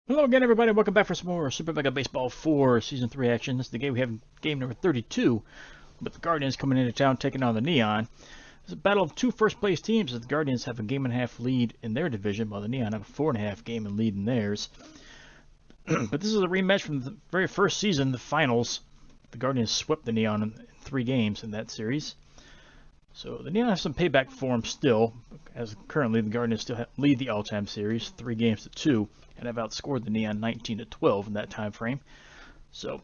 Hello again, everybody. Welcome back for some more Super Mega Baseball 4 Season 3 action. This is the game we have game number 32, with the Guardians coming into town taking on the Neon. It's a battle of two first-place teams, as the Guardians have a game-and-a-half lead in their division, while the Neon have a 4.5 game lead in theirs. But this is a rematch from the very first season, the finals. The Guardians swept the Neon in 3 games in that series. So the Neon have some payback for them still, as currently the Guardians still lead the all-time series, 3 games to 2. And have outscored the Neon 19-12 in that time frame. So,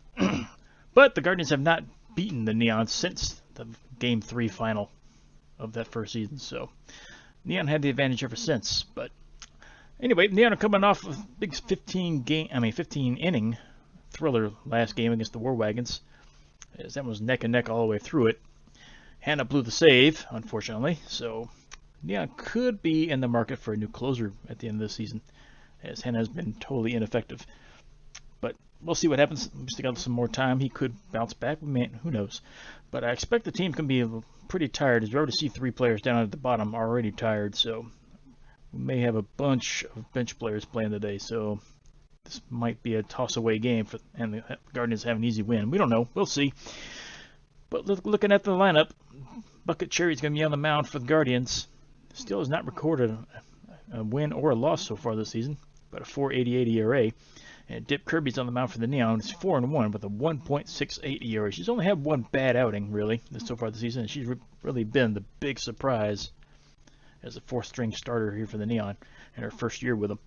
but the Guardians have not beaten the Neon since the Game 3 final of that first season. So, Neon had the advantage ever since. But anyway, Neon are coming off a big 15 inning thriller last game against the War Wagons, as that was neck and neck all the way through it. Hannah blew the save, unfortunately. So, Neon could be in the market for a new closer at the end of the season, as Hannah has been totally ineffective. But we'll see what happens. We still got some more time. He could bounce back. Man, who knows? But I expect the team can be pretty tired, as we already see 3 players down at the bottom already tired. So we may have a bunch of bench players playing today. So this might be a toss-away game, and the Guardians have an easy win. We don't know. We'll see. But looking at the lineup, Bucket Cherry's going to be on the mound for the Guardians. Still has not recorded a win or a loss so far this season, but a 4.88 ERA. And Dip Kirby's on the mound for the Neon. It's 4-1 with a 1.68 ERA. She's only had one bad outing, really, so far this season, and she's really been the big surprise as a 4th-string starter here for the Neon in her first year with them.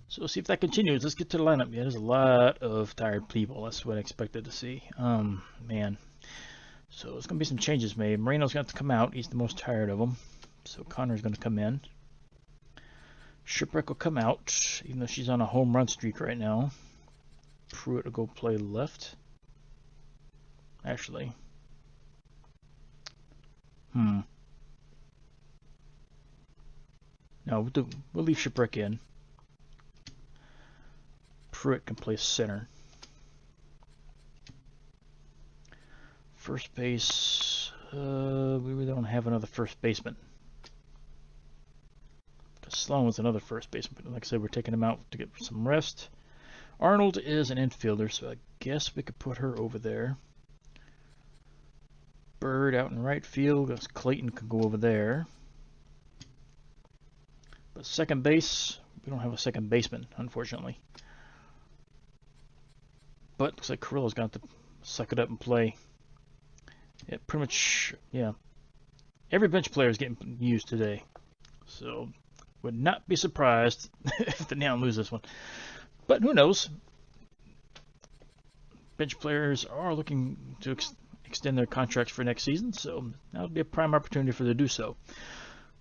So we'll see if that continues. Let's get to the lineup. Yeah, there's a lot of tired people. That's what I expected to see. Man. So there's going to be some changes made. Moreno's going to have to come out. He's the most tired of them. So Connor's going to come in. Shipwreck will come out, even though she's on a home run streak right now. Pruitt will go play left. Actually. No, we'll leave Shipwreck in. Pruitt can play center. First base, we really don't have another first baseman. Sloan was another first baseman, but like I said, we're taking him out to get some rest. Arnold is an infielder, so I guess we could put her over there. Bird out in right field. Clayton could go over there. But second base, we don't have a second baseman, unfortunately. But looks like Carrillo's got to suck it up and play. Yeah, pretty much, yeah. Every bench player is getting used today. So would not be surprised if the Neon lose this one. But who knows? Bench players are looking to extend their contracts for next season, so that'll be a prime opportunity for them to do so.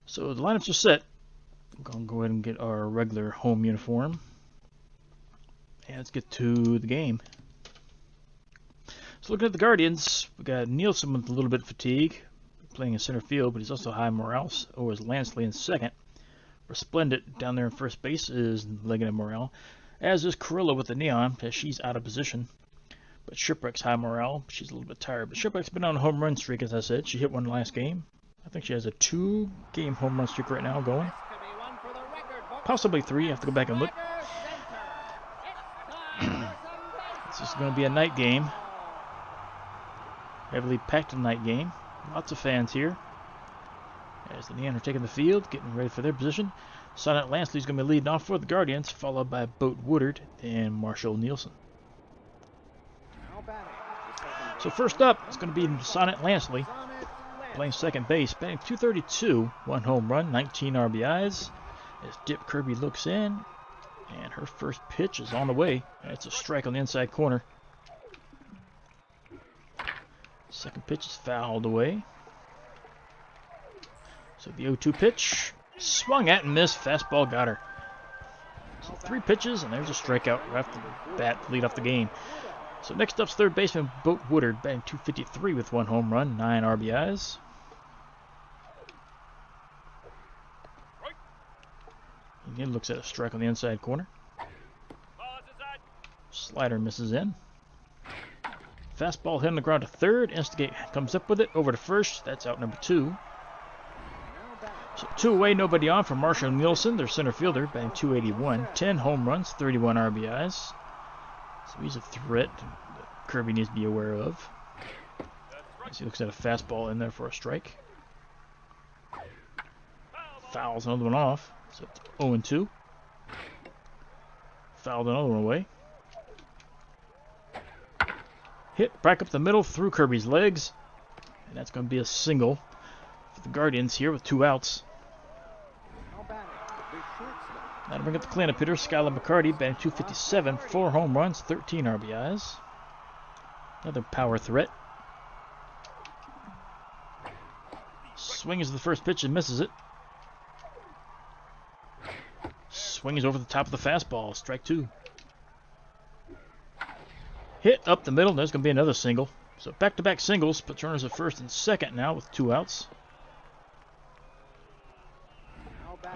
So the lineups are set. I'm going to go ahead and get our regular home uniform. And let's get to the game. So looking at the Guardians, we got Nielsen with a little bit of fatigue, playing in center field, but he's also high morale. So is Lansley in second. Resplendent down there in first base is legging in morale, as is Carrillo with the Neon, as she's out of position. But Shipwreck's high morale. She's a little bit tired. But Shipwreck's been on a home run streak, as I said. She hit one last game. I think she has a 2-game home run streak right now going. Possibly 3. I have to go back and look. This is going to be a night game. Heavily packed night game. Lots of fans here. As the Neon are taking the field, getting ready for their position. Sonnet Lansley's going to be leading off for the Guardians, followed by Boat Woodard and Marshall Nielsen. So first up, it's going to be Sonnet Lansley, playing second base, batting .232, 1 home run, 19 RBIs. As Dip Kirby looks in, and her first pitch is on the way. It's a strike on the inside corner. Second pitch is fouled away. So the 0-2 pitch, swung at and missed, fastball got her. So 3 pitches, and there's a strikeout right off the bat to lead off the game. So next up's third baseman Boat Woodard, batting .253 with 1 home run, 9 RBIs. Again, looks at a strike on the inside corner. Slider misses in. Fastball hit on the ground to third. Instigate comes up with it over to first. That's out number 2. So 2 away, nobody on for Marshall Nielsen, their center fielder, batting .281. 10 home runs, 31 RBIs. So he's a threat that Kirby needs to be aware of. As he looks at a fastball in there for a strike. Fouls another one off. So it's 0-2. Fouled another one away. Hit back up the middle through Kirby's legs. And that's going to be a single for the Guardians here with 2 outs. That'll bring up the cleanup hitter, Skylar McCarty, batting .257, 4 home runs, 13 RBIs. Another power threat. Swings to the first pitch and misses it. Swings over the top of the fastball, strike 2. Hit up the middle, and there's going to be another single. So back-to-back singles, put runners at first and second now with 2 outs.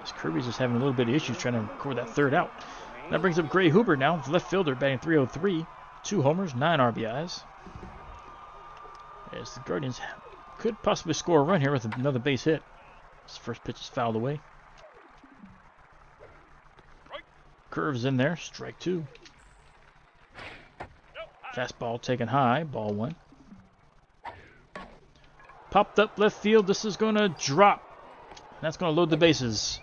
As Kirby's just having a little bit of issues trying to record that 3rd out. That brings up Gray Huber now, left fielder, batting .303, 2 homers, 9 RBIs. As the Guardians could possibly score a run here with another base hit. This first pitch is fouled away. Curves in there, strike 2. Fastball taken high, ball 1. Popped up left field, this is going to drop. That's going to load the bases.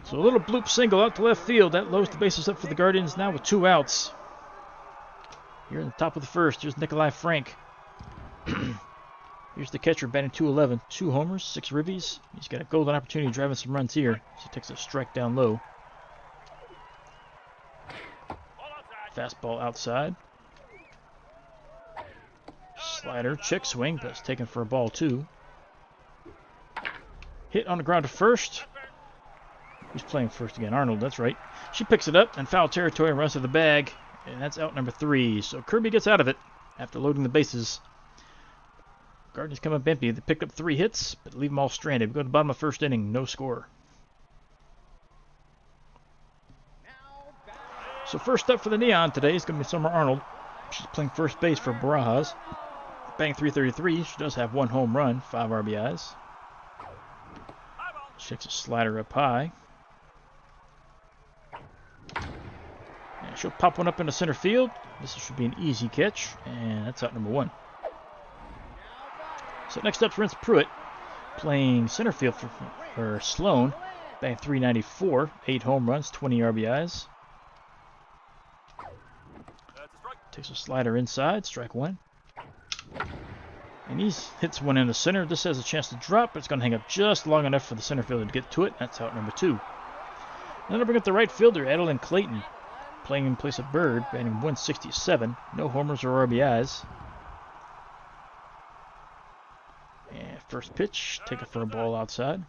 So a little bloop single out to left field. That loads the bases up for the Guardians now with 2 outs. Here in the top of the first, here's Nikolai Frank. Here's the catcher batting .211, 2 homers, 6 ribbies. He's got a golden opportunity driving some runs here. So he takes a strike down low. Fastball outside. Slider, check swing, but it's taken for a ball 2. Hit on the ground to first. Who's playing first again? Arnold, that's right. She picks it up and foul territory and runs to the bag. And that's out number 3. So Kirby gets out of it after loading the bases. Guardians come up empty. They picked up 3 hits, but leave them all stranded. We go to the bottom of the first inning, no score. So first up for the Neon today is going to be Summer Arnold. She's playing first base for Barajas. Batting .333. She does have 1 home run, 5 RBIs. Shakes a slider up high. And she'll pop one up into center field. This should be an easy catch, and that's out number 1. So next up, Prince Pruitt, playing center field for Sloan, batting .394, 8 home runs, 20 RBIs. Takes a slider inside, strike 1. And he hits one in the center. This has a chance to drop, but it's going to hang up just long enough for the center fielder to get to it. That's out number 2. Then I bring up the right fielder, Adeline Clayton, playing in place of Bird, batting .167, no homers or RBIs. And first pitch, take it for a ball outside.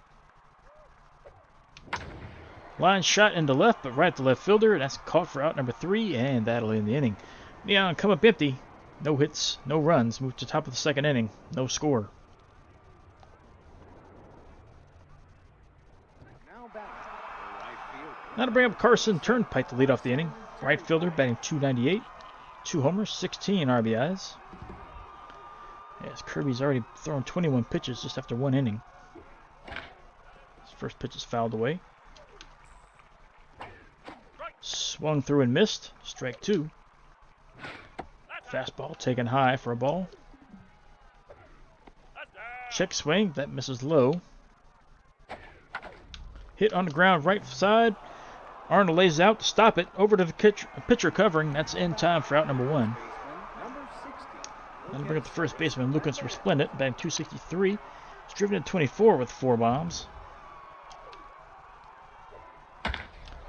Line shot into left, but right at the left fielder. That's caught for out number 3, and that'll end the inning. Neon come up empty. No hits, no runs. Move to the top of the second inning. No score. Now to bring up Carson Turnpike to lead off the inning. Right fielder batting .298, 2 homers, 16 RBIs. As Kirby's already thrown 21 pitches just after 1 inning. His first pitch is fouled away. Swung through and missed. Strike 2. Fastball taken high for a ball. Check swing, that misses low. Hit on the ground right side. Arnold lays out to stop it. Over to the pitcher covering. That's in time for out number 1. Then bring up the first baseman, Lucas Resplendent, batting .263. He's driven in 24 with 4 bombs.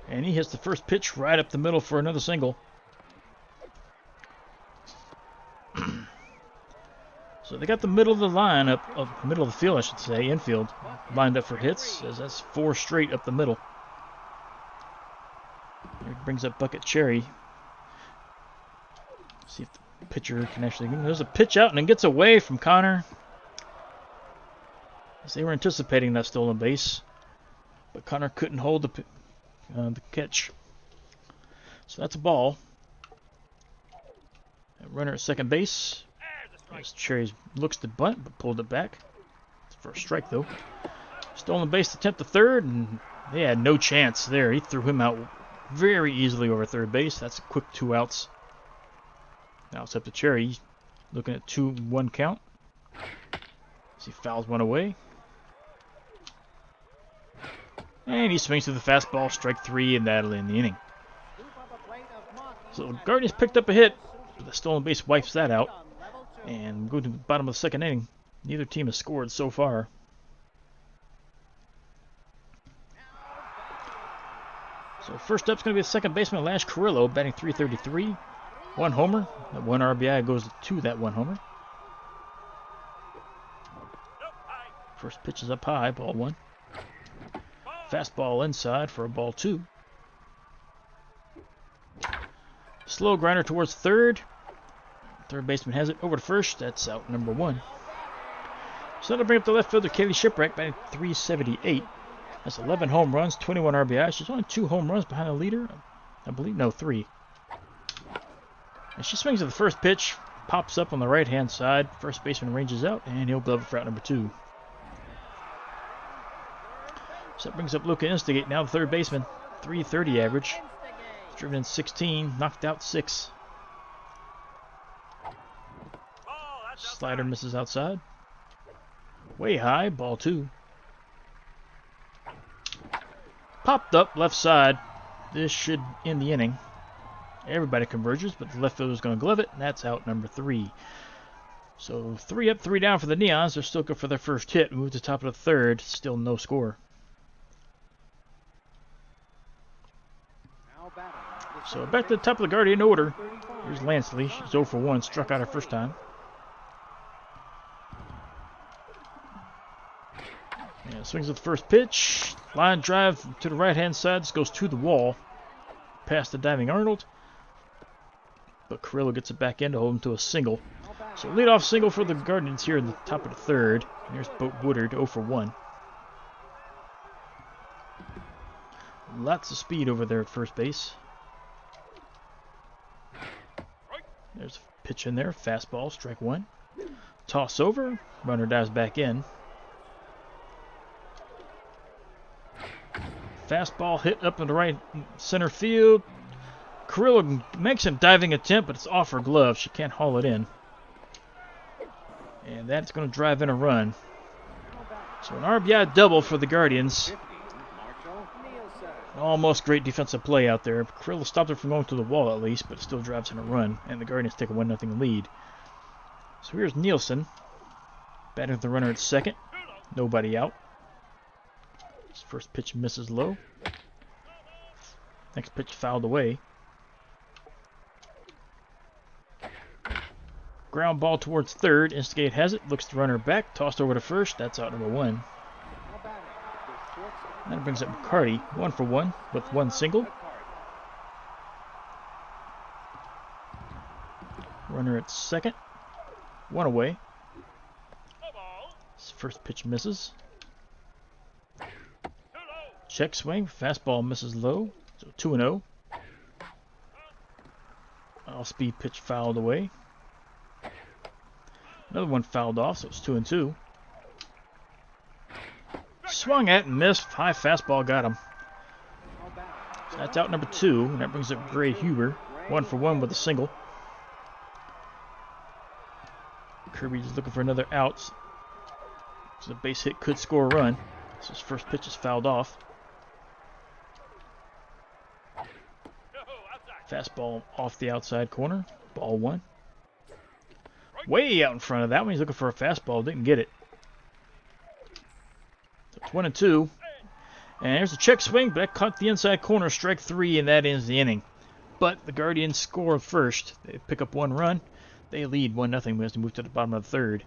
And he hits the first pitch right up the middle for another single. So they got the middle of the line middle of the field, I should say, infield, lined up for hits, as that's 4 straight up the middle. Here brings up Bucket Cherry. See if the pitcher can actually. There's a pitch out and it gets away from Connor. As they were anticipating that stolen base, but Connor couldn't hold the catch. So that's a ball. Runner at second base. As Cherry looks to bunt, but pulled it back. It's for a strike, though. Stolen base attempt to third, and they had no chance there. He threw him out very easily over third base. That's a quick 2 outs. Now it's up to Cherry. He's looking at 2-1 count. As he fouls one away. And he swings to the fastball, strike 3, and that'll end the inning. So Guardians picked up a hit, but the stolen base wipes that out. And go to the bottom of the second inning. Neither team has scored so far. So first up is going to be the second baseman, Lash Carrillo, batting .333. 1 homer. That 1 RBI goes to that 1 homer. First pitch is up high, ball 1. Fastball inside for a ball 2. Slow grinder towards third. Third baseman has it over to first. That's out number 1. So that'll bring up the left fielder, Kaylee Shipwreck, batting .378. That's 11 home runs, 21 RBI. She's only 2 home runs behind the leader. I believe, no, 3. And she swings at the first pitch, pops up on the right-hand side. First baseman ranges out, and he'll glove it for out number 2. So that brings up Luca Instigate, now the third baseman. .330 average. Driven in 16, knocked out 6. Slider misses outside. Way high, ball 2. Popped up left side. This should end the inning. Everybody converges, but the left fielder's going to glove it, and that's out number 3. So 3 up, 3 down for the Neons. They're still good for their first hit. Move to the top of the third. Still no score. So back to the top of the Guardian order. Here's Lansley. She's 0 for 1. Struck out her first time. And swings at the first pitch. Line drive to the right-hand side. This goes to the wall. Past the diving Arnold. But Carrillo gets it back in to hold him to a single. So leadoff single for the Guardians here in the top of the third. And here's Boat Woodard, 0 for 1. Lots of speed over there at first base. There's a pitch in there. Fastball, strike 1. Toss over. Runner dives back in. Fastball hit up in the right center field. Carrillo makes a diving attempt, but it's off her glove. She can't haul it in. And that's going to drive in a run. So an RBI double for the Guardians. Almost great defensive play out there. Carrillo stopped it from going to the wall at least, but still drives in a run. And the Guardians take a 1-0 lead. So here's Nielsen. Batting with the runner at second. Nobody out. His first pitch misses low. Next pitch fouled away. Ground ball towards third. Instigate has it. Looks the runner back. Tossed over to first. That's out number 1. That brings up McCarty. 1 for 1 with 1 single. Runner at second. 1 away. His first pitch misses. Check swing. Fastball misses low. So 2-0. Off-speed pitch fouled away. Another one fouled off, so it's 2-2. Swung at and missed. High fastball got him. So that's out number 2. And that brings up Gray Huber. 1 for 1 with a single. Kirby's looking for another out. So the base hit could score a run. So his first pitch is fouled off. Fastball off the outside corner. Ball 1. Way out in front of that one. He's looking for a fastball. Didn't get it. So it's 1-2. And there's a check swing, but that caught the inside corner. Strike 3, and that ends the inning. But the Guardians score first. They pick up 1 run. They lead 1-0 as they move to the bottom of the third.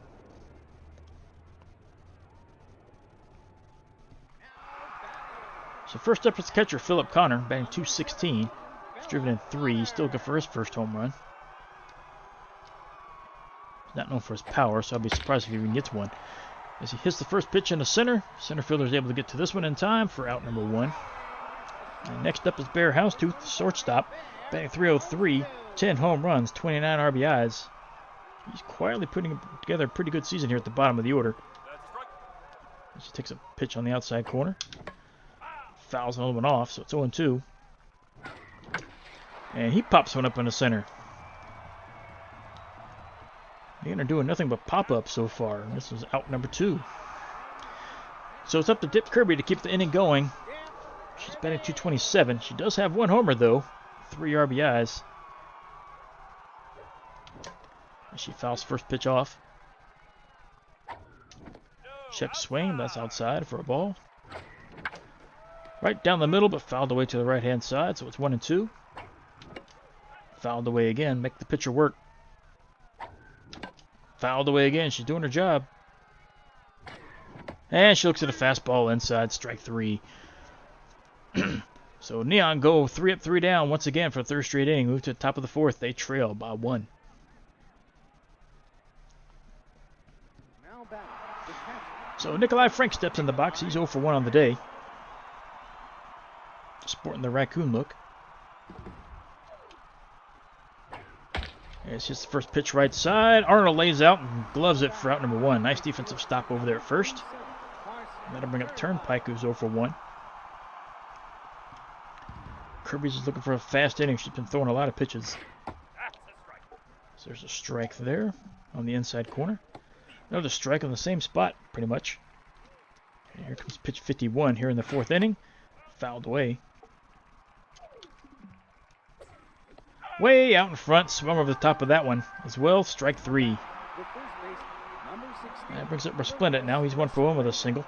So first up is the catcher, Philip Connor, batting .216. He's driven in 3. He's still looking for his first home run. He's not known for his power, so I'll be surprised if he even gets one. As he hits the first pitch in the center, center fielder is able to get to this one in time for out number 1. And next up is Bear Houndstooth, shortstop, batting .303. 10 home runs, 29 RBIs. He's quietly putting together a pretty good season here at the bottom of the order. She takes a pitch on the outside corner. Fouls another one off, so it's 0-2. And he pops one up in the center. They're doing nothing but pop-up so far. This is out number 2. So it's up to Dip Kirby to keep the inning going. She's batting .227. She does have 1 homer, though. 3 RBIs. And she fouls first pitch off. Check swing. That's outside for a ball. Right down the middle, but fouled away to the right-hand side, so it's 1-2. Fouled away again. Make the pitcher work. Fouled away again. She's doing her job. And she looks at a fastball inside, strike 3. So Neon go 3 up, 3 down once again for the third straight inning. Move to the top of the 4th. They trail by 1. So Nikolai Frank steps in the box. He's 0 for 1 on the day. Sporting the raccoon look. It's just the first pitch right side. Arnold lays out and gloves it for out number 1. Nice defensive stop over there at first. That'll bring up Turnpike, who's 0 for 1. Kirby's just looking for a fast inning. She's been throwing a lot of pitches. So there's a strike there on the inside corner. Another strike on the same spot, pretty much. And here comes pitch 51 here in the 4th inning. Fouled away. Way out in front, swung over the top of that one as well. Strike 3. That brings up Resplendent now. He's 1 for 1 with a single.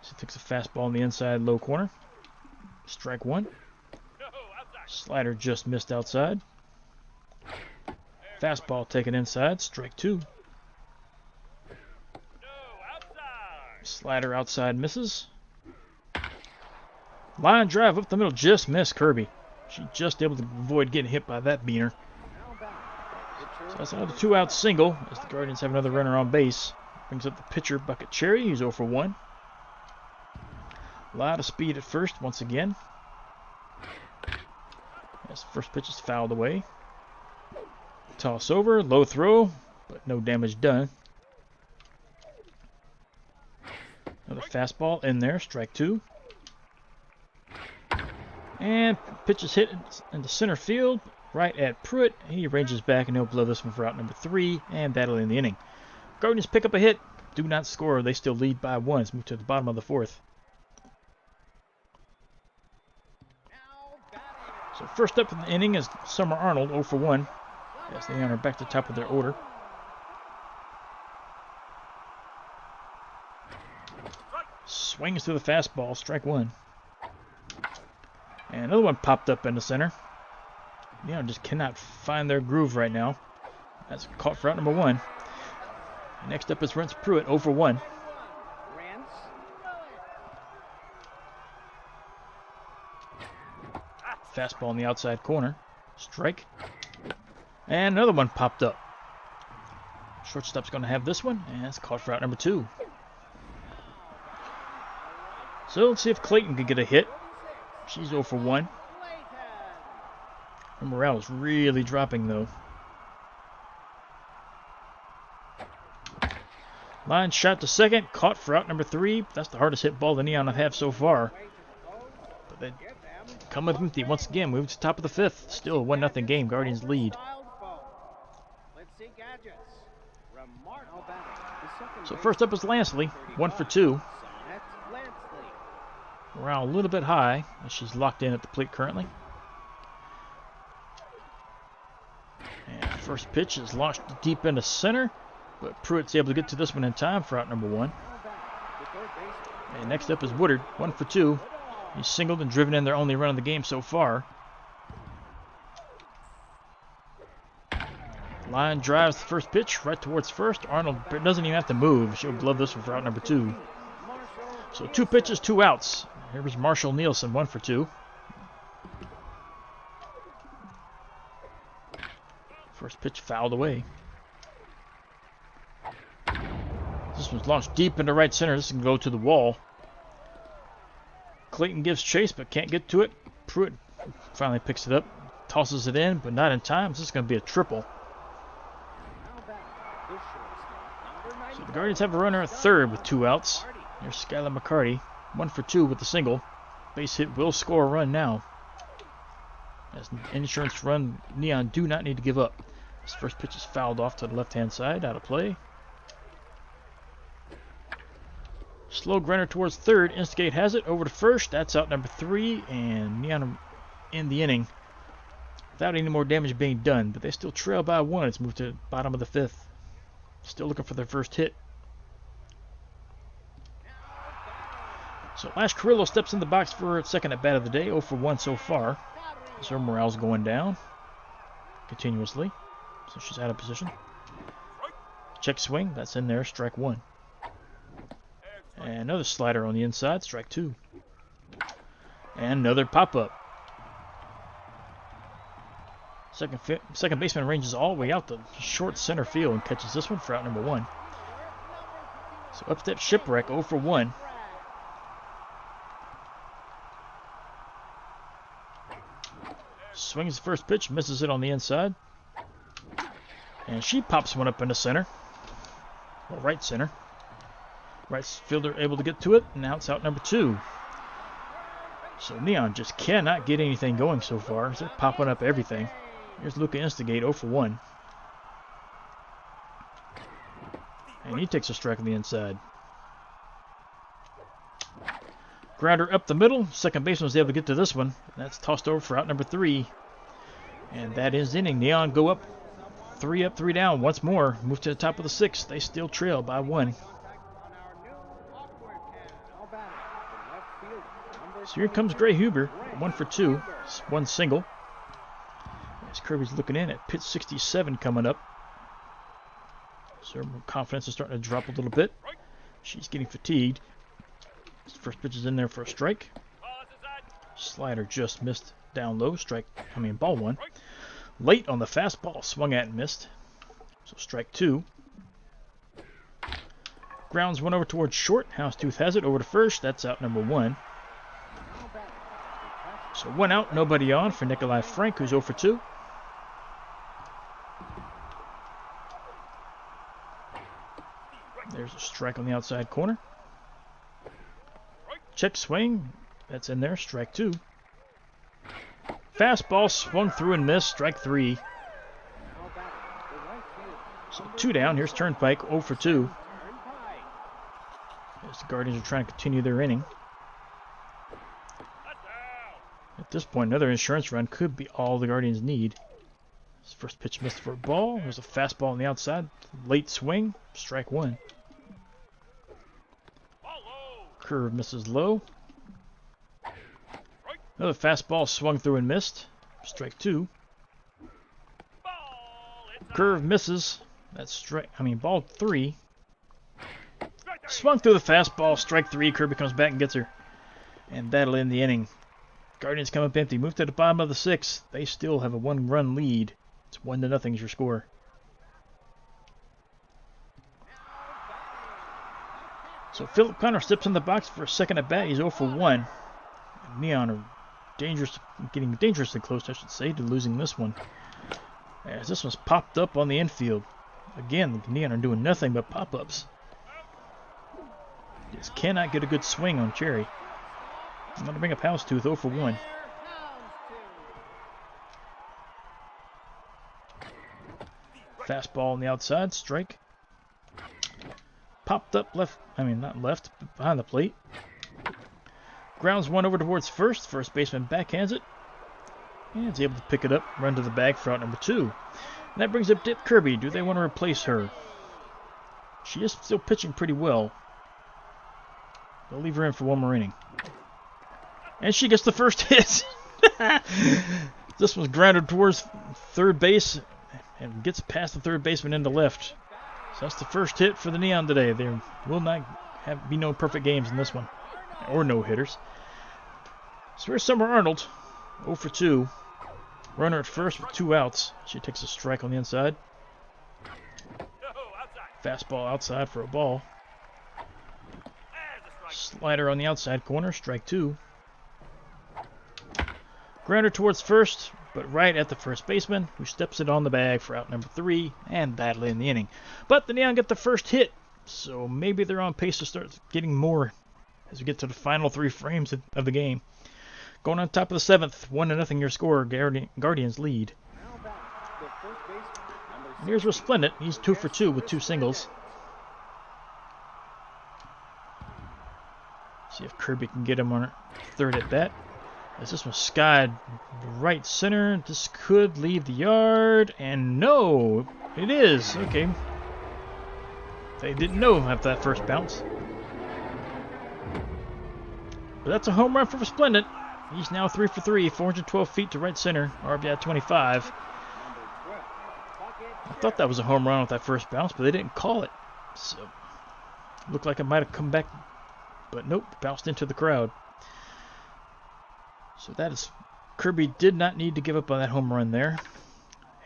So he takes a fastball in the inside low corner. Strike 1. Slider just missed outside. Fastball taken inside. Strike 2. Slider outside misses. Line drive up the middle, just missed Kirby. She just able to avoid getting hit by that beaner. So that's another 2-out single as the Guardians have another runner on base. Brings up the pitcher, Bucket Cherry. He's 0 for 1. A lot of speed at first once again. As the first pitch is fouled away. Toss over, low throw, but no damage done. Another fastball in there, strike 2. And pitch is hit into center field, right at Pruitt. He ranges back and he'll blow this one for out number 3, and that'll end the inning. Guardians pick up a hit, do not score. They still lead by 1. Let's move to the bottom of the 4th. So first up in the inning is Summer Arnold, 0 for 1. As they are back to the top of their order. Swings to the fastball, strike 1. And another one popped up in the center. Just cannot find their groove right now. That's caught for out number 1. Next up is Rance Pruitt, 0 for 1. Fastball in the outside corner. Strike. And another one popped up. Shortstop's going to have this one, and it's caught for out number 2. So let's see if Clayton can get a hit. She's 0 for 1. Her morale is really dropping, though. Line shot to second, caught for out number 3. That's the hardest hit ball the Neon have so far. But they come up empty once again. Move to the top of the 5th. Still a 1-0 game. Guardians lead. So first up is Lansley, 1 for 2. Morale a little bit high as she's locked in at the plate currently. And first pitch is launched deep into center, but Pruitt's able to get to this one in time for out number 1. And next up is Woodard, 1 for 2. He's singled and driven in their only run of the game so far. Line drives the first pitch right towards first. Arnold doesn't even have to move. She'll glove this one for out number 2. So 2 pitches, 2 outs. Here's Marshall Nielsen, 1 for 2. First pitch fouled away. This one's launched deep into right center. This can go to the wall. Clayton gives chase but can't get to it. Pruitt finally picks it up, tosses it in, but not in time. This is going to be a triple. So the Guardians have a runner at third with 2 outs. There's Skylar McCarty, 1 for 2 with the single. Base hit will score a run now. As insurance run, Neon do not need to give up. His first pitch is fouled off to the left-hand side, out of play. Slow grinder towards third. Instigate has it over to first. That's out number 3, and Neon in the inning without any more damage being done. But they still trail by 1. It's moved to the bottom of the 5th. Still looking for their first hit. So Ash Carrillo steps in the box for second at bat of the day. 0 for 1 so far. So her morale's going down continuously. So she's out of position. Check swing. That's in there. Strike 1. And another slider on the inside. Strike 2. And another pop-up. Second baseman ranges all the way out to short center field and catches this one for out number 1. So up step Shipwreck, 0 for 1. Swings the first pitch, misses it on the inside. And she pops one up into center. Well, right center. Right fielder able to get to it, and now it's out number 2. So Neon just cannot get anything going so far. They're popping up everything. Here's Luca Instigate, 0 for 1. And he takes a strike on the inside. Grounder up the middle. Second baseman was able to get to this one. That's tossed over for out number 3. And that is inning. Neon go up 3 up, 3 down once more. Move to the top of the 6th. They still trail by 1. So here comes Gray Huber. 1 for 2. 1 single. As Kirby's looking in at pitch 67 coming up. So her confidence is starting to drop a little bit. She's getting fatigued. First pitch is in there for a strike. Slider just missed down low. Ball 1. Late on the fastball. Swung at and missed. So strike 2. Grounds one over towards short. Houndstooth has it over to first. That's out number 1. So 1 out, nobody on for Nikolai Frank, who's 0 for 2. There's a strike on the outside corner. Check swing. That's in there. Strike 2. Fastball swung through and missed. Strike 3. So 2 down. Here's Turnpike. 0 for 2. As the Guardians are trying to continue their inning. At this point, another insurance run could be all the Guardians need. His first pitch missed for a ball. There's a fastball on the outside. Late swing. Strike 1. Curve misses low. Another fastball swung through and missed. Strike 2. Curve misses. That's ball 3. Swung through the fastball. Strike 3. Kirby comes back and gets her. And that'll end the inning. Guardians come up empty. Move to the bottom of the 6th. They still have a 1-run lead. It's 1-0 is your score. So Philip Connor steps in the box for a second at bat. He's 0 for 1. Neon are getting dangerously close, I should say, to losing this one. As this one's popped up on the infield. Again, the Neon are doing nothing but pop-ups. Just cannot get a good swing on Cherry. I'm going to bring up Houndstooth, 0 for 1. Fastball on the outside, strike. Popped up not left, but behind the plate. Grounds one over towards first. First baseman backhands it. And is able to pick it up, run to the bag for out number 2. And that brings up Dip Kirby. Do they want to replace her? She is still pitching pretty well. They'll leave her in for 1 more inning. And she gets the first hit. This one's grounded towards third base and gets past the third baseman into left. So that's the first hit for the Neon today. There will not be no perfect games in this one. Or no hitters. So here's Summer Arnold. 0 for 2. Runner at first with 2 outs. She takes a strike on the inside. Fastball outside for a ball. Slider on the outside corner. Strike 2. Grounder towards first, but right at the first baseman, who steps it on the bag for out number 3 and badly in the inning. But the Neon get the first hit, so maybe they're on pace to start getting more as we get to the final 3 frames of the game. Going on top of the 7th, 1-0 your score. Guardians lead. And here's Resplendent. He's 2 for 2 with 2 singles. See if Kirby can get him on third at bat. As this one skied right center. This could leave the yard. And no, it is. Okay. They didn't know after that first bounce. But that's a home run for Resplendent. He's now 3 for 3, 412 feet to right center, RBI 25. I thought that was a home run with that first bounce, but they didn't call it. So, looked like it might have come back, but nope, bounced into the crowd. So that is, Kirby did not need to give up on that home run there.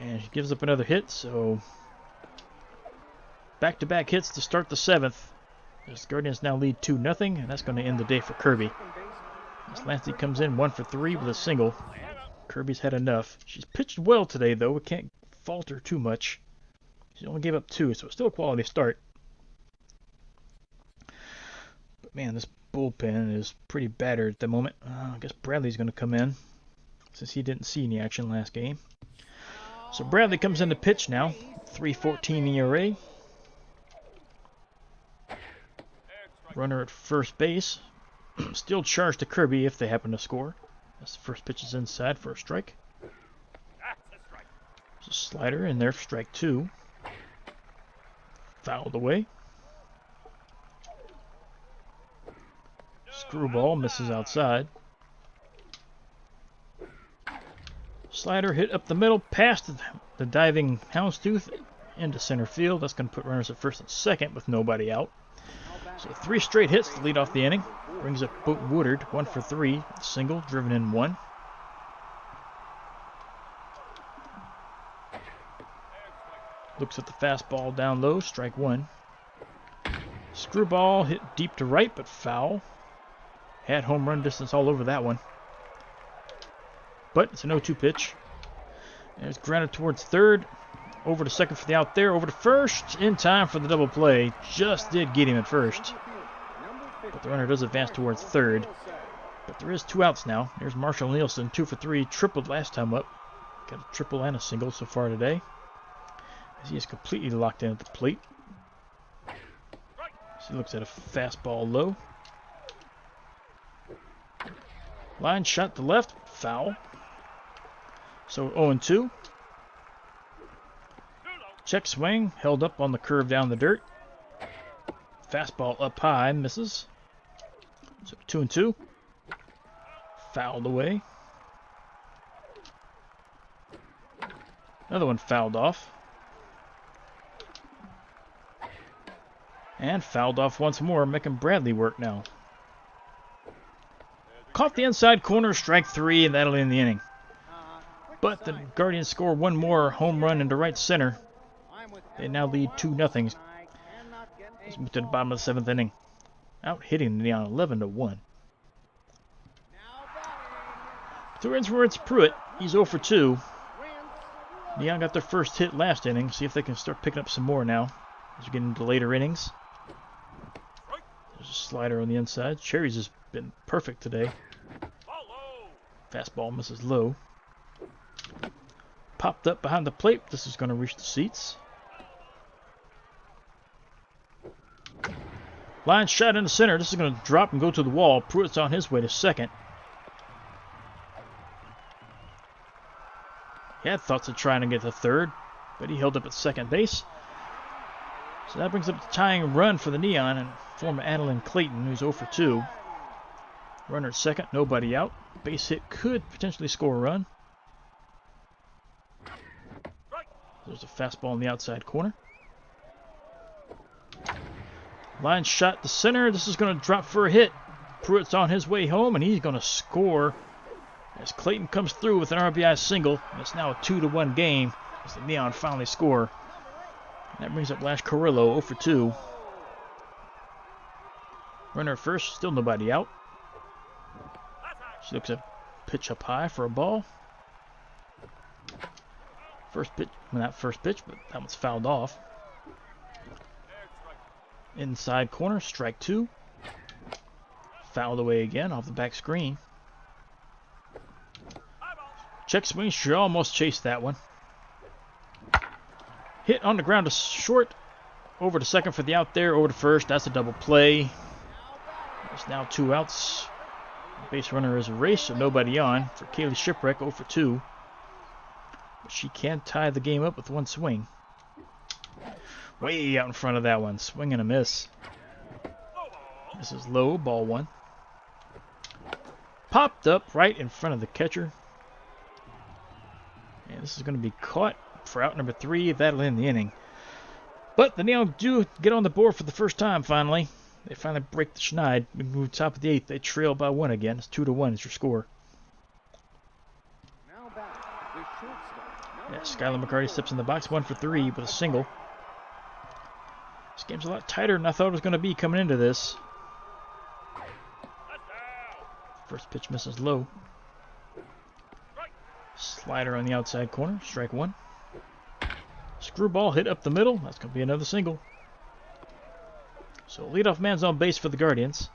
And he gives up another hit, so back-to-back hits to start the 7th. The Guardians now lead 2-0, and that's going to end the day for Kirby. As Lancey comes in 1 for 3 with a single. Kirby's had enough. She's pitched well today, though. We can't falter too much. She only gave up 2, so it's still a quality start. But man, this bullpen is pretty battered at the moment. I guess Bradley's going to come in, since he didn't see any action last game. So Bradley comes in to pitch now. 3.14 ERA. Runner at first base. Still charged to Kirby if they happen to score. As the first pitch is inside for a strike. There's a slider in there for strike 2. Fouled away. Screwball misses outside. Slider hit up the middle, past the diving Houndstooth into center field. That's going to put runners at first and second with nobody out. So 3 straight hits to lead off the inning. Brings up Woodard, 1 for 3. Single, driven in 1. Looks at the fastball down low, strike 1. Screwball hit deep to right, but foul. Had home run distance all over that one. But it's an 0-2 pitch. There's grounded towards third. Over to second for the out there. Over to first. In time for the double play. Just did get him at first. But the runner does advance towards third. But there is 2 outs now. There's Marshall Nielsen, 2 for 3. Tripled last time up. Got a triple and a single so far today. As he is completely locked in at the plate. So he looks at a fastball low. Line shot to left. Foul. So 0-2. Check swing. Held up on the curve down the dirt. Fastball up high. Misses. So 2-2. Fouled away. Another one fouled off. And fouled off once more, making Bradley work now. Caught the inside corner, strike 3, and that'll end the inning. But the Guardians score 1 more home run into right center. They now lead 2-0. Let's move to the bottom of the 7th inning. Out hitting the Neon 11-1. 2 ends for Pruitt. He's 0 for 2. Neon got their first hit last inning. See if they can start picking up some more now as we get into later innings. There's a slider on the inside. Cherries has been perfect today. Fastball misses low. Popped up behind the plate. This is going to reach the seats. Line shot in the center. This is going to drop and go to the wall. Pruitt's on his way to second. He had thoughts of trying to get to third, but he held up at second base. So that brings up the tying run for the Neon and former Adeline Clayton, who's 0 for 2. Runner at second, nobody out. Base hit could potentially score a run. There's a fastball in the outside corner. Line shot to center. This is going to drop for a hit. Pruitt's on his way home, and he's going to score as Clayton comes through with an RBI single. And it's now a 2-1 game as the Neon finally score. And that brings up Lash Carrillo, 0 for 2. Runner at first, still nobody out. She looks at Pitch up high for a ball. First pitch, well, not first pitch, but that one's fouled off. Inside corner, strike 2. Fouled away again off the back screen. Check swing, should almost chase that one. Hit on the ground to short. Over to second for the out there. Over to first. That's a double play. There's now 2 outs. Base runner is erased, so nobody on. For Kaylee Shipwreck, 0 for 2. But she can tie the game up with 1 swing. Way out in front of that one. Swing and a miss. This is low. Ball 1. Popped up right in front of the catcher. And this is going to be caught for out number 3. That'll end the inning. But the Neon do get on the board for the first time finally. They finally break the schneid. We move top of the 8th. They trail by 1 again. It's 2-1 is your score. Yeah, Skylar McCarty steps in the box, 1 for 3 with a single. This game's a lot tighter than I thought it was going to be coming into this. First pitch misses low. Slider on the outside corner, strike 1. Screwball hit up the middle. That's going to be another single. So leadoff man's on base for the Guardians.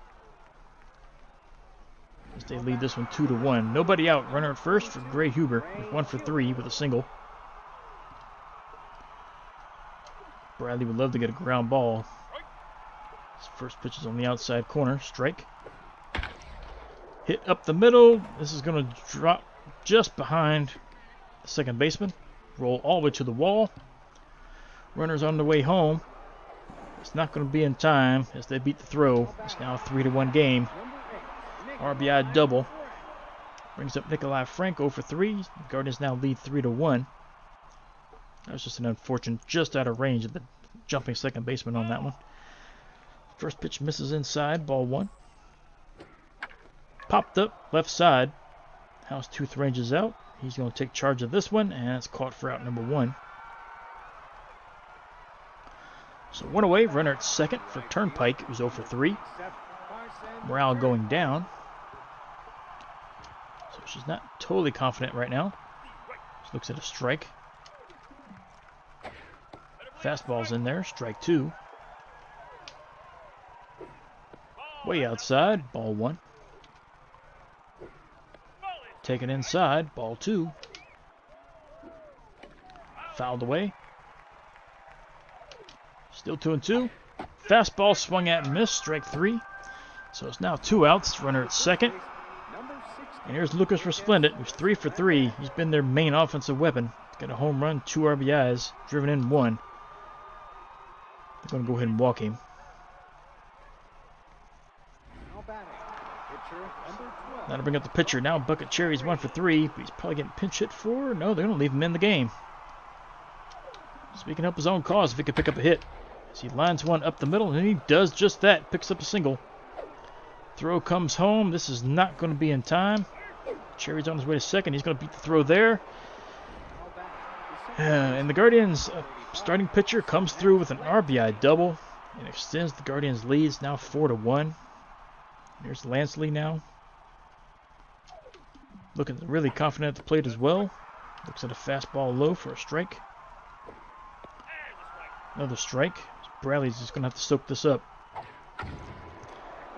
As they lead this one 2-1. Nobody out. Runner at first for Gray Huber. 1 for 3 with a single. Bradley would love to get a ground ball. His first pitch is on the outside corner. Strike. Hit up the middle. This is going to drop just behind the second baseman. Roll all the way to the wall. Runner's on the way home. It's not going to be in time as they beat the throw. It's now a 3-1 game. RBI double. Brings up Nikolai Frank 0 for 3. The Guardians now lead 3-1. That was just an unfortunate, just out of range of the jumping second baseman on that one. First pitch misses inside, ball 1. Popped up, left side. Houndstooth ranges out. He's going to take charge of this one, and it's caught for out number 1. So 1 away, runner at second for Turnpike. It was 0 for 3. Morale going down. So she's not totally confident right now. She looks at a strike. Fastball's in there, strike 2. Way outside, ball 1. Taken inside, ball 2. Fouled away. Still 2-2. Fastball swung at and missed, strike 3. So it's now 2 outs, runner at second. And here's Lucas Resplendent, who's 3 for 3. He's been their main offensive weapon. He's got a home run, 2 RBIs, driven in 1. They're going to go ahead and walk him. Now to bring up the pitcher. Now Bucket Cherry's 1 for 3, but he's probably getting pinch hit for. No, they're going to leave him in the game. Speaking up his own cause if he could pick up a hit. As he lines one up the middle, and he does just that. Picks up a single. Throw comes home. This is not going to be in time. Cherry's on his way to second. He's going to beat the throw there. And the Guardians' starting pitcher comes through with an RBI double and extends the Guardians' leads now 4-1. There's Lansley now. Looking really confident at the plate as well. Looks at a fastball low for a strike. Another strike. Bradley's just going to have to soak this up.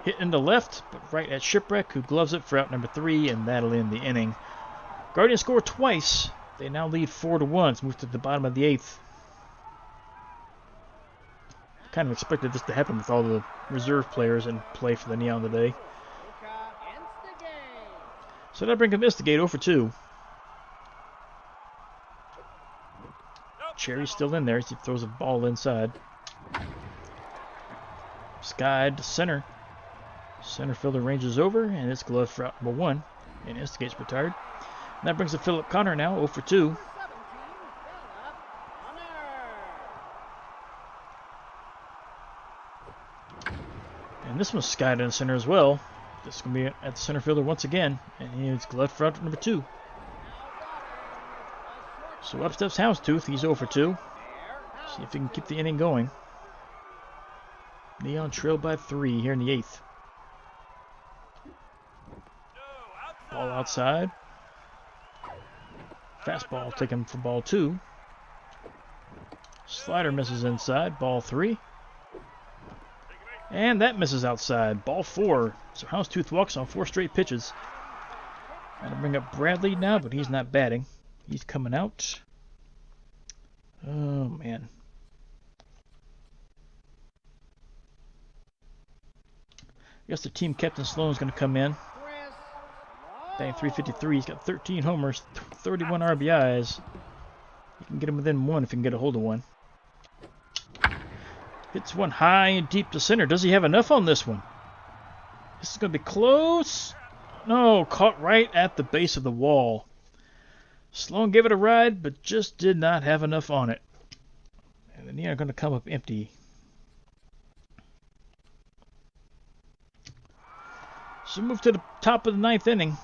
Hit into left, but right at Shipwreck, who gloves it for out number 3, and that'll end the inning. Guardians score twice. They now lead 4-1. It's moved to the bottom of the 8th. Kind of expected this to happen with all the reserve players in play for the Neon today. So that brings up Instigate 0 for 2. Cherry's still in there as he throws a ball inside. Skied to center. Center fielder ranges over, and it's gloved for out number 1. And Instigate's retired. And that brings up Philip Connor now 0 for 2. And this one's skied in the center as well. This is going to be at the center fielder once again. And he's gloved for out number 2. So up steps Houndstooth. He's 0 for 2. See if he can keep the inning going. Neon trailed by 3 here in the 8th. Ball outside. Fastball taken for ball 2. Slider misses inside. Ball 3. And that misses outside. Ball 4. So Houndstooth walks on 4 straight pitches. That'll bring up Bradley now, but he's not batting. He's coming out. Oh, man. I guess the team captain Sloan's going to come in. Batting .353. He's got 13 homers, 31 RBIs. You can get him within 1 if you can get a hold of one. Hits one high and deep to center. Does he have enough on this one? This is going to be close. No, caught right at the base of the wall. Sloan gave it a ride, but just did not have enough on it. And the Neon are going to come up empty. So move to the top of the 9th inning.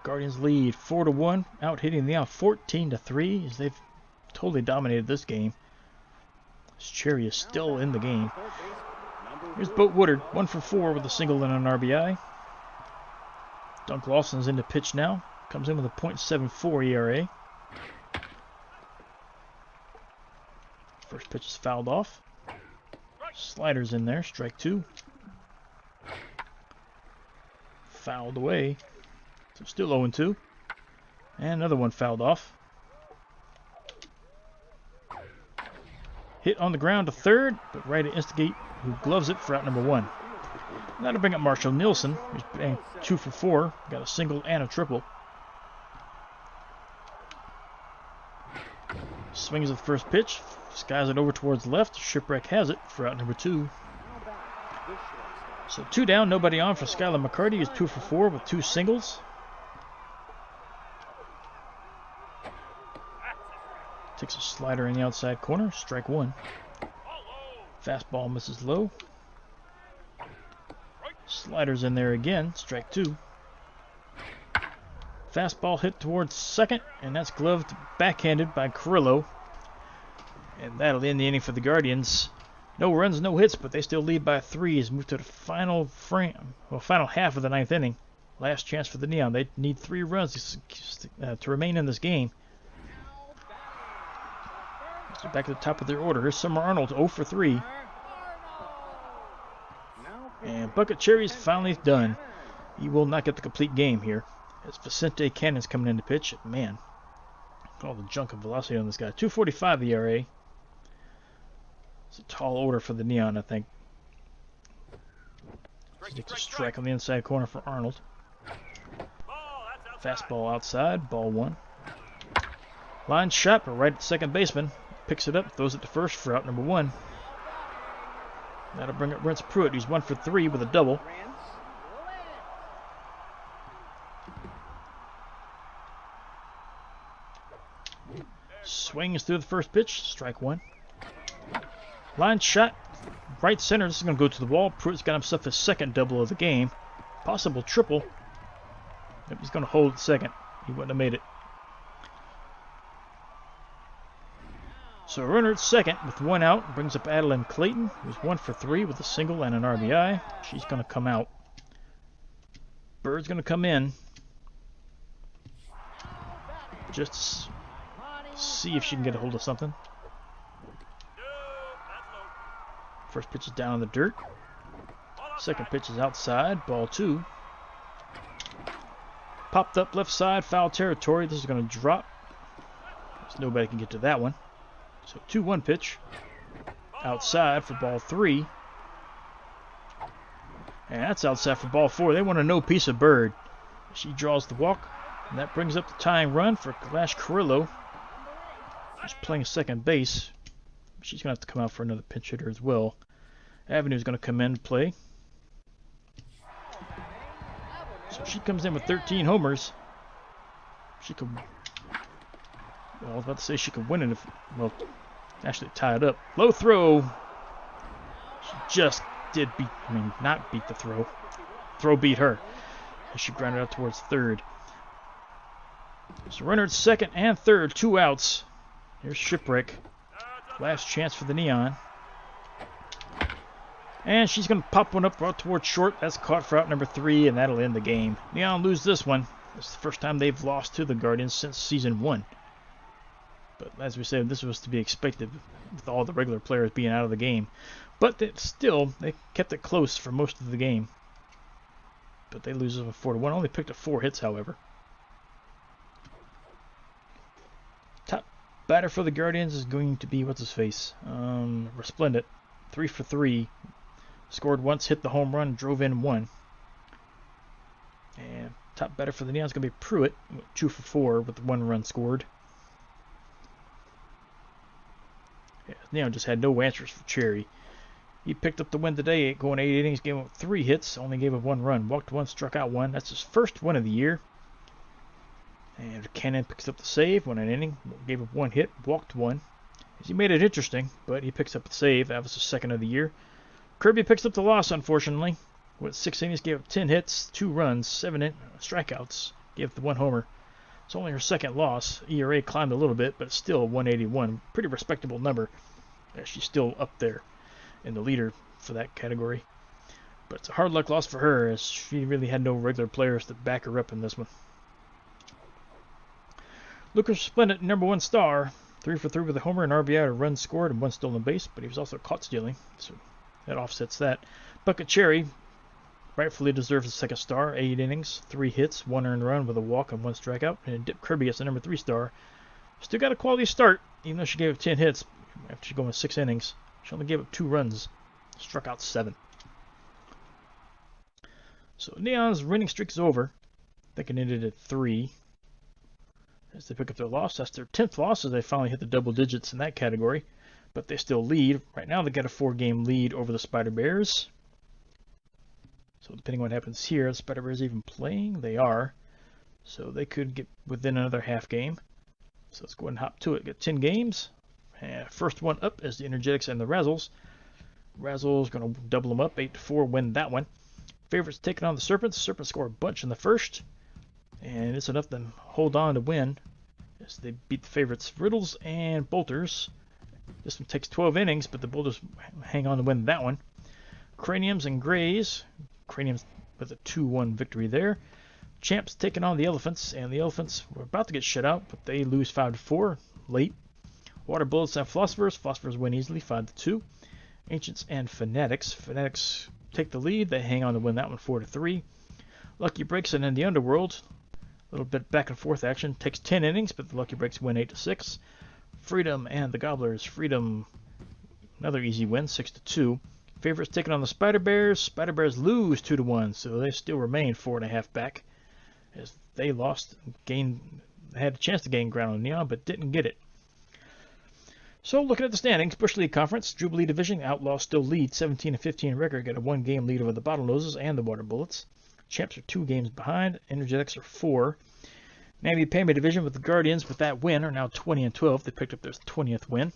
Guardians lead 4-1, out hitting the out 14-3 as they've totally dominated this game. This Cherry is still in the game. Here's Boat Woodard, 1 for 4 with a single and an RBI. Dunk Lawson's in the pitch now. Comes in with a .74 ERA. First pitch is fouled off. Slider's in there, strike 2. Fouled away. So still 0-2. And another one fouled off. Hit on the ground to third, but right at Instigate, who gloves it for out number 1. And that'll bring up Marshall Nielsen, who's batting 2 for 4. Got a single and a triple. Swings at the first pitch. Skies it over towards the left. Shipwreck has it for out number 2. So 2 down, nobody on for Skylar McCarty. He's 2 for 4 with 2 singles. Takes a slider in the outside corner. Strike 1. Fastball misses low. Slider's in there again. Strike 2. Fastball hit towards second, and that's gloved backhanded by Carrillo. And that'll end the inning for the Guardians. No runs, no hits, but they still lead by 3 as move to the final half of the 9th inning. Last chance for the Neon. They need 3 runs to remain in this game. So back at the top of their order. Here's Summer Arnold, 0 for 3. And Bucket Cherry's finally done. He will not get the complete game here. As Vicente Cannon's coming in to pitch. Man, all the junk and velocity on this guy. 2.45 ERA. It's a tall order for the Neon, I think. He takes a strike on the inside corner for Arnold. Fastball outside, ball 1. Line shot, but right at second baseman. Picks it up, throws it to first for out number 1. That'll bring up Rance Pruitt. He's 1 for 3 with a double. Swings through the first pitch, strike 1. Line shot, right center. This is going to go to the wall. Pruitt's got himself his second double of the game. Possible triple. Yep, he's going to hold second. He wouldn't have made it. So a runner at second with 1 out brings up Adeline Clayton, who's 1 for 3 with a single and an RBI. She's going to come out. Bird's going to come in just to see if she can get a hold of something. First pitch is down in the dirt. Second pitch is outside, ball 2. Popped up left side, foul territory. This is going to drop. So nobody can get to that one. So 2-1 pitch. Outside for ball 3. And that's outside for ball 4. They want a no piece of Bird. She draws the walk. And that brings up the tying run for Glash Carrillo. She's playing second base. She's going to have to come out for another pinch hitter as well. Avenue's going to come in to play. So she comes in with 13 homers. She could... Well, I was about to say she could win it if... Well, actually tie it up. Low throw. She just did beat... I mean, not beat the throw. Throw beat her. She grounded out towards third. So runner at second and third. 2 outs. Here's Shipwreck. Last chance for the Neon. And she's going to pop one up out towards short. That's caught for out number 3, and that'll end the game. Neon lose this one. It's the first time they've lost to the Guardians since Season 1. But as we said, this was to be expected with all the regular players being out of the game. But they kept it close for most of the game. But they lose 4-1. Only picked up 4 hits, however. Top batter for the Guardians is going to be, what's his face? Resplendent. 3 for 3. Scored once, hit the home run, drove in 1. And top batter for the Neon is going to be Pruitt. 2 for 4 with 1 run scored. Yeah, Neon just had no answers for Cherry. He picked up the win today, going 8 innings, gave up 3 hits, only gave up 1 run. Walked 1, struck out 1. That's his first win of the year. And Cannon picks up the save, won an inning, gave up 1 hit, walked 1. He made it interesting, but he picks up the save. That was his second of the year. Kirby picks up the loss, unfortunately. With 6 innings, gave up 10 hits, 2 runs, 7 strikeouts, gave up the 1 homer. It's only her second loss. ERA climbed a little bit, but still 181. Pretty respectable number. She's still up there in the leader for that category. But it's a hard luck loss for her, as she really had no regular players to back her up in this one. Lucas Splendid, number 1 star. 3 for 3 with a homer, an RBI, a run scored, and 1 stolen base, but he was also caught stealing, so that offsets that. Bucket Cherry rightfully deserves the 2nd star. 8 innings, 3 hits, 1 earned run with a walk and 1 strikeout. And Dip Kirby gets the number 3 star. Still got a quality start, even though she gave up 10 hits after going 6 innings. She only gave up 2 runs, struck out 7. So Neon's winning streak is over. They can end it at 3. As they pick up their loss, that's their 10th loss, as they finally hit the double digits in that category. But they still lead. Right now they got a 4-game lead over the Spider Bears. So depending on what happens here, the Spider Bears even playing? They are. So they could get within another half game. So let's go ahead and hop to it. Got 10 games. First one up is the Energetics and the Razzles. Razzles going to double them up, 8-4, win that one. Favorites taking on the Serpents. Serpents score a bunch in the first. And it's enough to hold on to win as they beat the favorites Riddles and Bolters. This one takes 12 innings, but the Bolters hang on to win that one. Craniums and Grays. Craniums with a 2-1 victory there. Champs taking on the Elephants, and the Elephants were about to get shut out, but they lose 5-4 late. Water Bullets and Philosophers. Philosophers win easily, 5-2. Ancients and Fanatics. Fanatics take the lead. They hang on to win that one, 4-3. Lucky Breaks and then the Underworld. A little bit back and forth action. Takes 10 innings, but the Lucky Breaks win 8-6. Freedom and the Gobblers. Freedom, another easy win, 6-2. Favorites taking on the Spider Bears. Spider Bears lose 2-1, so they still remain 4.5 back. As they lost, had a chance to gain ground on Neon, but didn't get it. So looking at the standings, Bush League Conference, Jubilee Division, Outlaws still lead, 17-15 record, got a 1-game lead over the Bottlenoses and the Water Bullets. Champs are 2 games behind. Energetics are 4. Namby-Pamby Division with the Guardians with that win are now 20-12. They picked up their 20th win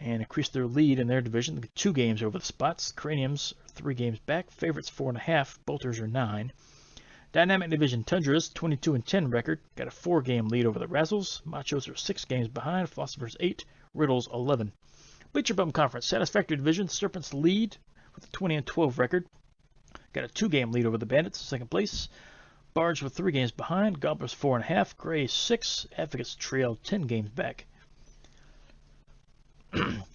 and increased their lead in their division. They get 2 games over the Spots. Craniums are 3 games back. Favorites 4.5. Bolters are 9. Dynamic Division Tundras 22-10 record. Got a 4-game lead over the Razzles. Machos are 6 games behind. Philosophers 8. Riddles 11. Bleacher Bum Conference Satisfactory Division. Serpents lead with a 20-12 record. Got a 2-game lead over the Bandits, second place. Bards with 3 games behind. Gobblers 4.5. Grays 6. Advocates trail 10 games back.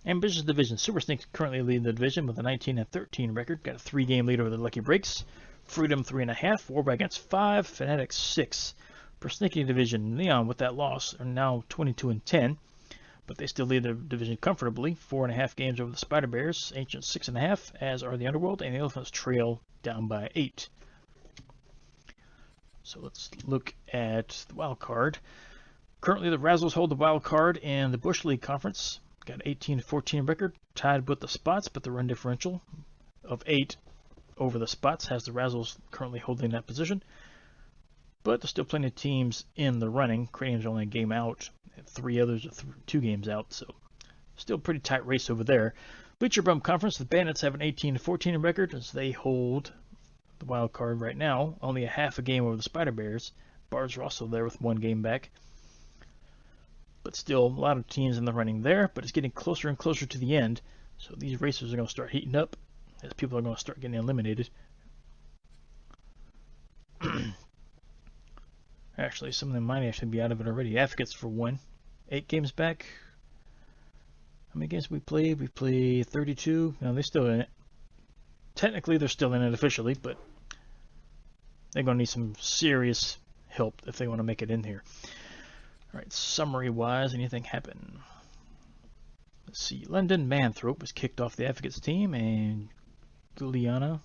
Ambitious Division. Super Sneaks currently leading the division with a 19-13 record. Got a 3-game lead over the Lucky Breaks. Freedom 3.5. Warback against 5. Fanatics 6. Persnickety Division. Neon with that loss are now 22-10. But they still lead the division comfortably. 4.5 games over the Spider Bears. Ancients 6.5, as are the Underworld, and the Elephants trail down by 8. So let's look at the wild card. Currently, the Razzles hold the wild card in the Bush League Conference. Got an 18-14 record, tied with the Spots, but the run differential of 8 over the Spots has the Razzles currently holding that position. But there's still plenty of teams in the running. Cranium's only a game out. 3 others are 2 games out, so still pretty tight race over there. Bleacher Bum Conference, the Bandits have an 18-14 record as they hold the wild card right now. Only a half a game over the Spider Bears. Bards are also there with 1 game back. But still, a lot of teams in the running there, but it's getting closer and closer to the end. So these racers are going to start heating up as people are going to start getting eliminated. Actually, some of them might actually be out of it already. Advocates for 1. 8 games back. How many games we played? We played 32. No, they're still in it. Technically, they're still in it officially, but they're going to need some serious help if they want to make it in here. All right, summary-wise, anything happen? Let's see. London Manthrope was kicked off the Advocates team, and Juliana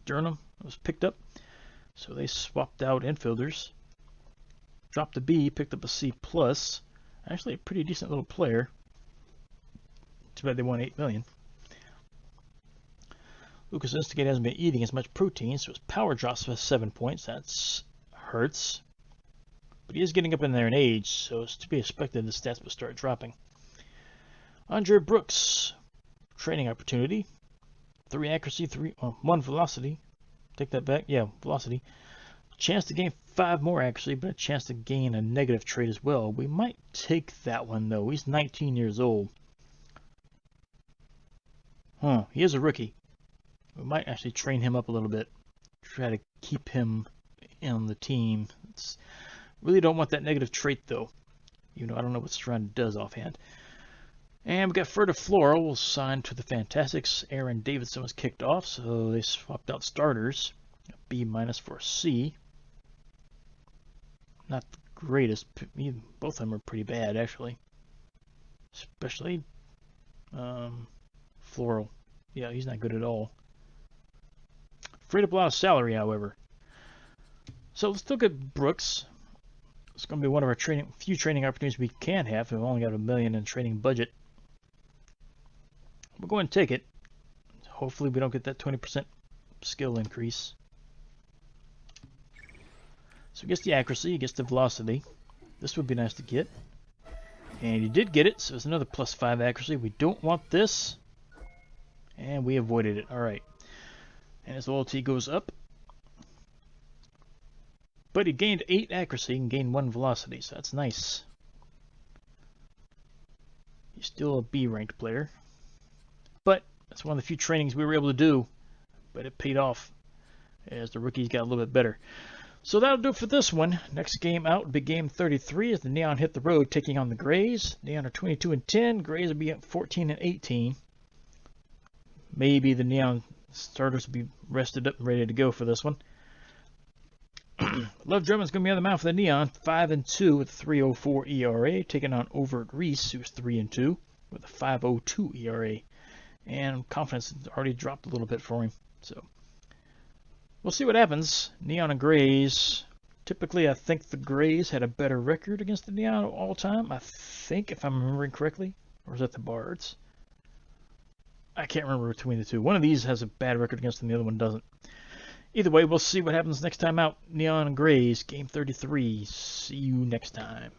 Durham was picked up. So they swapped out infielders. Dropped a B, picked up a C+. Actually, a pretty decent little player. Too bad they won $8 million. Lucas Instigate hasn't been eating as much protein, so his power drops for 7 points. That hurts. But he is getting up in there in age, so it's to be expected the stats will start dropping. Andre Brooks, training opportunity. 3 accuracy, 1 velocity. Take that back. Yeah, velocity. Chance to gain 5 more accuracy, but a chance to gain a negative trait as well. We might take that one, though. He's 19 years old. He is a rookie. We might actually train him up a little bit. Try to keep him on the team. Really don't want that negative trait, though. I don't know what Strand does offhand. And we got Furtive Floral signed to the Fantastics. Aaron Davidson was kicked off, so they swapped out starters. A B- for a C. Not the greatest. Both of them are pretty bad, actually. Especially Floral. Yeah, he's not good at all. Freed up a lot of salary, however. So let's look at Brooks. It's going to be one of our few training opportunities we can have. We've only got $1 million in training budget. We'll go ahead and take it. Hopefully we don't get that 20% skill increase. So he gets the accuracy, he gets the velocity. This would be nice to get. And he did get it, so it's another +5 accuracy. We don't want this. And we avoided it. Alright. And his loyalty goes up. But he gained 8 accuracy and gained 1 velocity, so that's nice. He's still a B-ranked player. But that's one of the few trainings we were able to do. But it paid off as the rookies got a little bit better. So that'll do it for this one. Next game out will be game 33 as the Neon hit the road taking on the Grays. Neon are 22-10. Grays will be at 14-18. Maybe the Neon starters will be rested up and ready to go for this one. Love Drummond's going to be on the mound for the Neon, 5-2 with a 3.04 ERA, taking on Overt Reese, who's 3-2 with a 5.02 ERA. And confidence has already dropped a little bit for him. So we'll see what happens. Neon and Grays. Typically, I think the Grays had a better record against the Neon all time. I think, if I'm remembering correctly. Or is that the Bards? I can't remember between the two. One of these has a bad record against them, the other one doesn't. Either way, we'll see what happens next time out. Neon and Grays, game 33. See you next time.